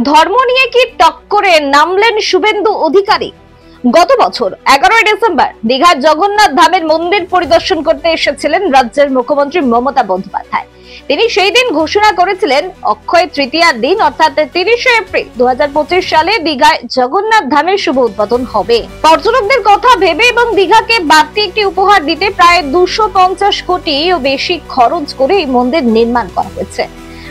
ধর্ম নিয়ে কি টক্করে নামলেন শুভেন্দু অধিকারী। গত বছর 11ই ডিসেম্বর দীঘার জগন্নাথ ধামের মন্দির পরিদর্শন করতে এসেছিলেন রাজ্যের মুখ্যমন্ত্রী মমতা বন্দ্যোপাধ্যায়। তিনি সেই দিন ঘোষণা করেছিলেন অক্ষয় তৃতীয়ার দিন অর্থাৎ 30শে এপ্রিল 2025 সালে দীঘায় জগন্নাথ ধামের শুভ উদ্বোধন হবে। পর্যটকদের কথা ভেবে এবং দীঘাকে বাড়তি একটি উপহার দিতে প্রায় 250 কোটি ও বেশি খরচ করে এই মন্দির নির্মাণ করা হয়েছে।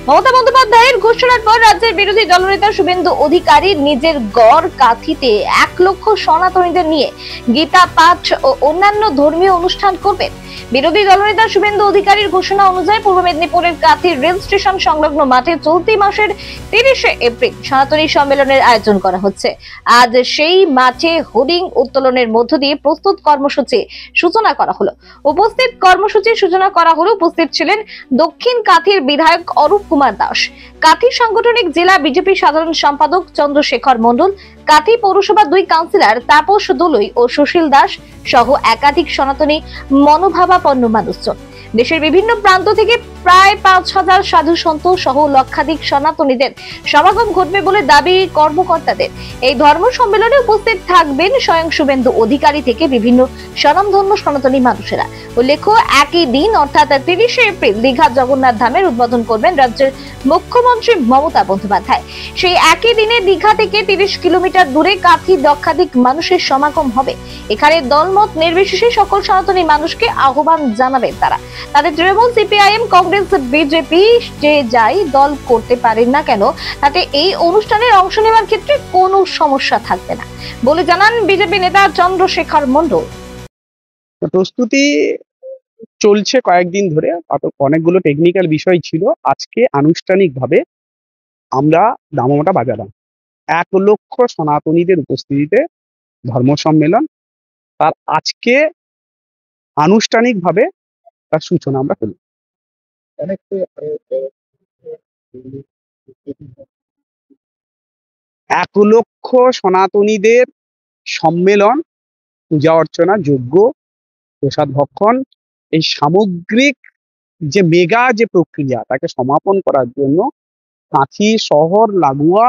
মমতা বন্দ্যোপাধ্যায়ের ঘোষণার পর রাজ্যের বিরোধী দলনেতা শুভেন্দু অধিকারী নিজের গড় কাঁথিতে 1 লক্ষ সনাতনীদের নিয়ে গীতা পাঠ ও অন্যান্য ধর্মীয় অনুষ্ঠান করবেন। বিরোধী দলনেতা শুভেন্দু অধিকারীর ঘোষণা অনুযায়ী পূর্ব মেদিনীপুরের কাঁথি রেল স্টেশন সংলগ্ন মাঠে চলতি মাসের 30শে এপ্রিল সনাতনী সম্মেলনের আয়োজন করা হচ্ছে। আজ সেই মাঠে হোর্ডিং উত্তোলনের মধ্য দিয়ে প্রস্তুত কর্মসূচি সূচনা করা হলো। উপস্থিত ছিলেন দক্ষিণ কাঁথির বিধায়ক অরূপ কুমার দাস, কাঁথি সাংগঠনিক জেলা বিজেপি সাধারণ সম্পাদক চন্দ্রশেখর মণ্ডল, কাঁথি পৌরসভা 2 কাউন্সিলর তাপস দলুই ও সুশীল দাস সহ একাধিক সনাতনী মনোভাবাপন্ন মানুষজন। দেশের বিভিন্ন প্রান্ত থেকে প্রায় 5000 সাধু সন্ত সহ লক্ষাধিক সনাতনীদের সমাগম ঘটবে বলে দাবি কর্মকর্তাদের। এই ধর্ম সম্মেলনে উপস্থিত থাকবেন স্বয়ং শুভেন্দু অধিকারী থেকে বিভিন্ন স্বনামধন্য সনাতনী মানুষেরা। উল্লেখ্য, একই দিন অর্থাৎ 30শে এপ্রিল দীঘা জগন্নাথ ধামের উদ্বোধন করবেন রাজ্যের মুখ্যমন্ত্রী মমতা বন্দ্যোপাধ্যায়। সেই একই দিনে দীঘা থেকে 30 কিলোমিটার দূরে কাঁথি লক্ষাধিক মানুষের সমাগম হবে। এখানে দলমত নির্বিশেষে সকল সনাতনী মানুষকে আহ্বান জানাবেন তারা। তাদের তৃণমূল, সিপিআইএম, কংগ্রেস, বিজেপি যে যাই দল করতে পারেন না কেন, তাতে এই অনুষ্ঠানের অংশ নেওয়ার ক্ষেত্রে কোনো সমস্যা থাকবে না বলে জানান বিজেপি নেতা চন্দ্রশেখর মণ্ডল। প্রস্তুতি চলছে কয়েকদিন ধরে, অনেকগুলো টেকনিক্যাল বিষয় ছিল। আজকে আনুষ্ঠানিকভাবে আমরা দামোমটা বাজালাম 1 লক্ষ সনাতনীদের উপস্থিতিতে ধর্ম সম্মেলন, তার আজকে আনুষ্ঠানিকভাবে তার সূচনা আমরা করি। 1 লক্ষ সনাতনীদের সম্মেলন, পূজা অর্চনা, যজ্ঞ, প্রসাদ ভক্ষণ, এই সামগ্রিক যে মেগা যে প্রক্রিয়া তাকে সমাপন করার জন্য কাঁথি শহর লাগোয়া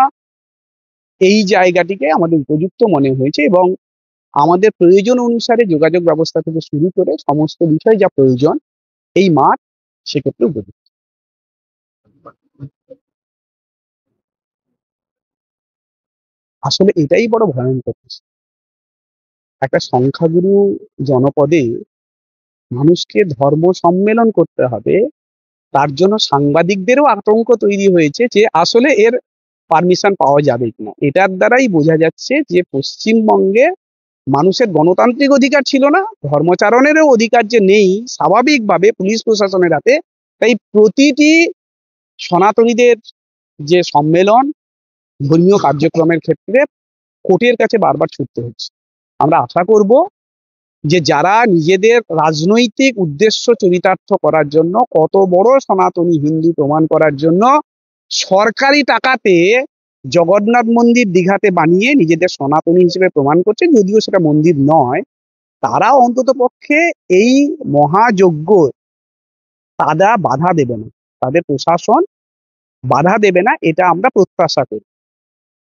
এই জায়গাটিকে আমাদের উপযুক্ত মনে হয়েছে এবং আমাদের প্রয়োজন অনুসারে যোগাযোগ ব্যবস্থা থেকে শুরু করে সমস্ত বিষয় যা প্রয়োজন এই মাঠ সেক্ষেত্রে উপযুক্ত। আসলে এটাই বড় ভয়ঙ্কর। একটা সংখ্যাগুরু জনপদে মানুষকে ধর্ম সম্মেলন করতে হবে, তার জন্য সাংবাদিকদেরও আতঙ্ক তৈরি হয়েছে যে আসলে এর পারমিশন পাওয়া যাবে কিনা। এটার দ্বারাই বোঝা যাচ্ছে যে পশ্চিমবঙ্গে মানুষের গণতান্ত্রিক অধিকার ছিল না, ধর্মচারণেরও অধিকার যে নেই স্বাভাবিকভাবে পুলিশ প্রশাসনের হাতে। তাই প্রতিটি সনাতনীদের যে সম্মেলন, ধর্মীয় কার্যক্রমের ক্ষেত্রে কোর্টের কাছে বারবার ছুটতে হচ্ছে। আমরা আশা করব যে যারা নিজেদের রাজনৈতিক উদ্দেশ্য চরিতার্থ করার জন্য, কত বড় সনাতনী হিন্দু প্রমাণ করার জন্য সরকারি টাকাতে জগন্নাথ মন্দির দীঘাতে বানিয়ে নিজেদের সনাতনী হিসেবে প্রমাণ করছে, যদিও সেটা মন্দির নয়, তারা অন্তত পক্ষে এই মহাযজ্ঞ তারা বাধা দেবে না, তাদের প্রশাসন বাধা দেবে না, এটা আমরা প্রত্যাশা করি।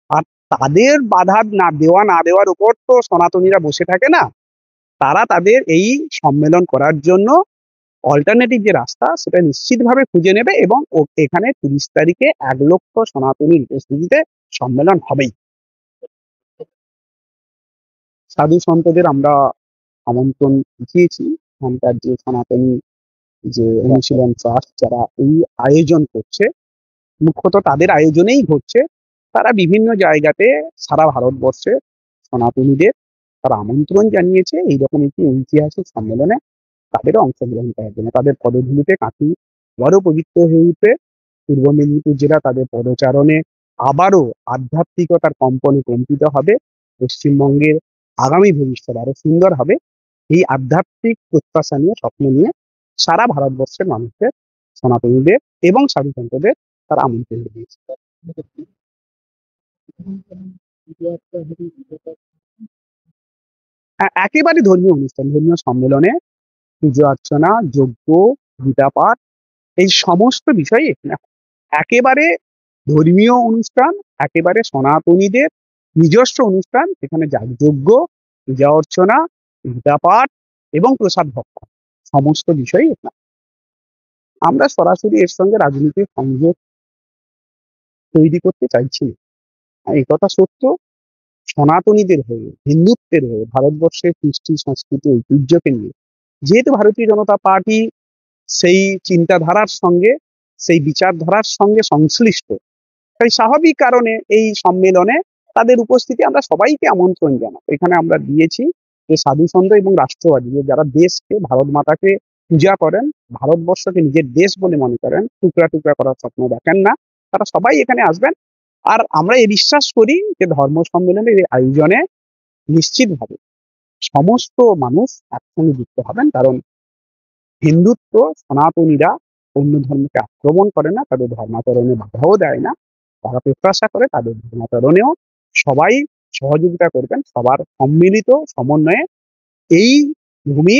আর তাদের বাধা না দেওয়ার উপর তো সনাতনীরা বসে থাকে না, তারা তাদের এই সম্মেলন করার জন্য অল্টারনেটিভ যে রাস্তা সেটা নিশ্চিতভাবে খুঁজে নেবে এবং এখানে 30 তারিখে 1 লক্ষ সনাতনীর উপস্থিতিতে সম্মেলন হবেই। সাধু সন্তদের আমরা আমন্ত্রণ দিয়েছি, এখানকার যে সনাতনী যে অনুশীলন ট্রাস্ট যারা এই আয়োজন করছে, মুখ্যত তাদের আয়োজনেই ঘটছে। তারা বিভিন্ন জায়গাতে সারা ভারতবর্ষে সনাতনীদের তারা আমন্ত্রণ জানিয়েছে এইরকম একটি ঐতিহাসিক সম্মেলনে তাদেরও অংশগ্রহণ করার জন্য। তাদের পদধূলিতে কাঁথি আবারও পবিত্র হয়ে উঠবে। পূর্ব মেদিনীপুর জেলা তাদের পদচারণে আবারও আধ্যাত্মিকতার কম্পনে কম্পিত হবে। পশ্চিমবঙ্গের আগামী ভবিষ্যৎ আরো সুন্দর হবে, এই আধ্যাত্মিক প্রত্যাশা নিয়ে, স্বপ্ন নিয়ে সারা ভারতবর্ষের মানুষদের, সনাতনীদের এবং সাধু সন্তদের তারা আমন্ত্রণ দিয়েছে। একেবারে ধর্মীয় অনুষ্ঠান, ধর্মীয় সম্মেলনে পুজো অর্চনা, যজ্ঞ, গীতা পাঠ, এই সমস্ত বিষয় এখানে একেবারে ধর্মীয় অনুষ্ঠান, একেবারে সনাতনীদের নিজস্ব অনুষ্ঠান, এখানে যাগযজ্ঞ, পূজা অর্চনা, গীতা পাঠ এবং প্রসাদ ভক্ষণ সমস্ত বিষয়ই এখানে। আমরা সরাসরি এর সঙ্গে রাজনীতির সংযোগ তৈরি করতে চাইছি না। আর এই কথা সত্য, সনাতনীদের হয়ে, হিন্দুত্বের হয়ে, ভারতবর্ষের কৃষ্টি সংস্কৃতি ঐতিহ্যকে নিয়ে, যেহেতু ভারতীয় জনতা পার্টি সেই চিন্তাধারার সঙ্গে, সেই বিচারধারার সঙ্গে সংশ্লিষ্ট, তাই স্বাভাবিক কারণে এই সম্মেলনে তাদের উপস্থিতি আমরা সবাইকে আমন্ত্রণ জানাবো। এখানে আমরা দিয়েছি যে সাধুসন্ত এবং রাষ্ট্রবাদী, যে যারা দেশকে, ভারত মাতাকে পূজা করেন, ভারতবর্ষকে নিজের দেশ বলে মনে করেন, টুকরা টুকরা করার স্বপ্ন দেখেন না, তারা সবাই এখানে আসবেন। আর আমরা এই বিশ্বাস করি যে ধর্ম সম্মেলনের এই আয়োজনে নিশ্চিতভাবে সমস্ত মানুষ একসঙ্গে যুক্ত হবেন। কারণ হিন্দুত্ব, সনাতনীরা অন্য ধর্মকে আক্রমণ করে না, তাদের ধর্মাচরণে বাধাও দেয় না, তারা প্রত্যাশা করে তাদের ধর্মাচরণেও সবাই সহযোগিতা করবেন। সবার সম্মিলিত সমন্বয়ে এই ভূমি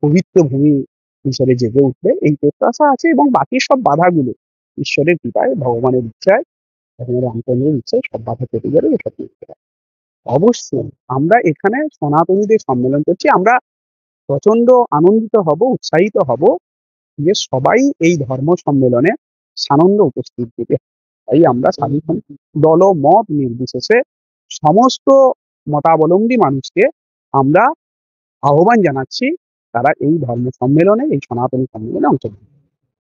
পবিত্র ভূমি হিসেবে জেগে উঠবে, এই প্রত্যাশা আছে। এবং বাকি সব বাধাগুলো ঈশ্বরের কৃপায়, ভগবানের ইচ্ছায়, ভগবানের রামচন্দ্রের ইচ্ছায় সব বাধা কেটে যাবে, এসব করতে হবে। অবশ্যই আমরা এখানে সনাতনীদের সম্মেলন করছি, আমরা প্রচন্ড আনন্দিত হব, উৎসাহিত হব যে সবাই এই ধর্ম সম্মেলনে সানন্দ উপস্থিত দিতে। তাই আমরা সাধারণ দল মত নির্বিশেষে সমস্ত মতাবলম্বী মানুষকে আমরা আহ্বান জানাচ্ছি তারা এই ধর্ম সম্মেলনে, এই সনাতনী সম্মেলনে অংশগ্রহণ করুন।